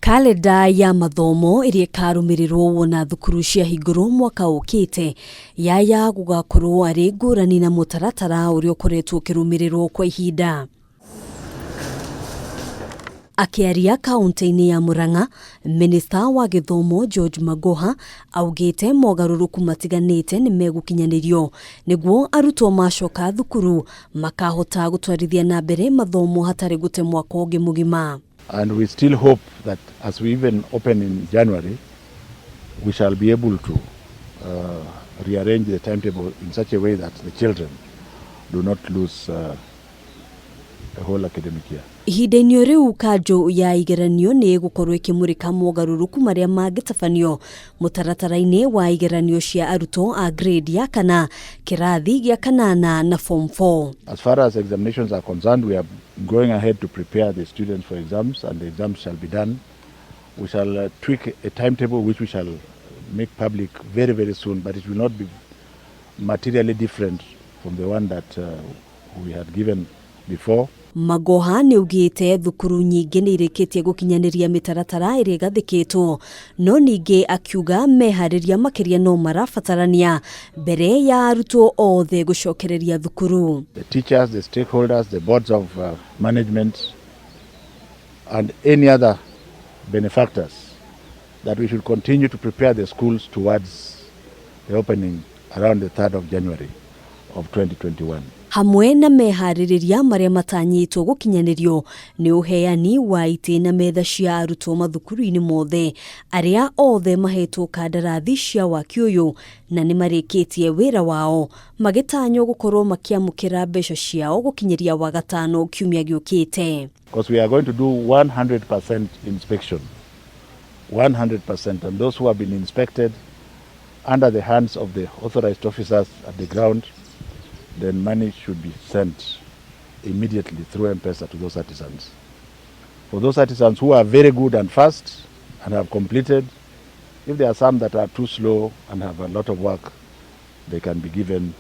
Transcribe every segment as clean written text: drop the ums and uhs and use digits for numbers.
Kalenda ya mathomo iria ikarumirirwo wona thukuru cia hingũrwo mwaka ukite yaya gugakorwo ari ngũrani na mutaratara uria ukoretwo ukirumirirwo kwa ihinda. Akiaria kaunti-ini ya Murang'a, Minister wa Githomo George Magoha augite mogaruruku matiganite ni megukinyanirio niguo arutwo macoka thukuru makahota gutwarithia na mbere mathomo hatari gute mwaka ungi mugima. And we still hope that as we even open in January, we shall be able to rearrange the timetable in such a way that the children do not lose a whole academic year. Ihinda-inĩ riu kanjo ya igeranio ni gukorwo ikimurika mogaruruku maria magitabanio mutaratara-ini wa igeranio cia arutwo a grade ya kana kirathi gya kanana na form 4. As far as examinations are concerned, we are going ahead to prepare the students for exams, and the exams shall be done. We shall tweak a timetable which we shall make public very, very soon, but it will not be materially different from the one that we had given before. Magoha ni ugite thukuru nyingi ni irikitie gukinyaniria mitaratara iri gathikitwo, no ningi akiuga mehariria makiria no marabatarania mbere ya arutwo othe gucokereria thukuru. The teachers, the stakeholders, the boards of management and any other benefactors, that we should continue to prepare the schools towards the opening around the 3rd of January of 2021. Hamwe na mehaririria maria matanyitwo gukinyanirio ni uheani wa ite na metha cia arutwo mathukuru-ini mothe aria othe mahetwo kandarathi cia waki uyu na ni marikitie wira wao magitanywo gukorwo makiamukira mbeca ciao gukinyiria wa gatano kiumia giukite. Because we are going to do 100% inspection, 100%, and those who have been inspected under the hands of the authorized officers at the ground, then money should be sent immediately through M-Pesa to those artisans. For those artisans who are very good and fast and have completed, if there are some that are too slow and have a lot of work, they can be given,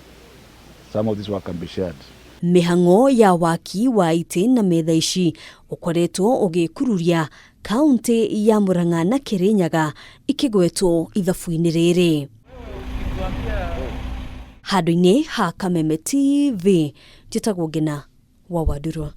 some of this work can be shared. Mihango ya waki wa ite na metha ici ukoretwo ugikururia kaunti ya Murang'a na Kirinyaga ikigwetwo ithabu-ini riri. Handũ-inĩ ha Kameme TV, njĩtagwo Ngina wa Wadurwa.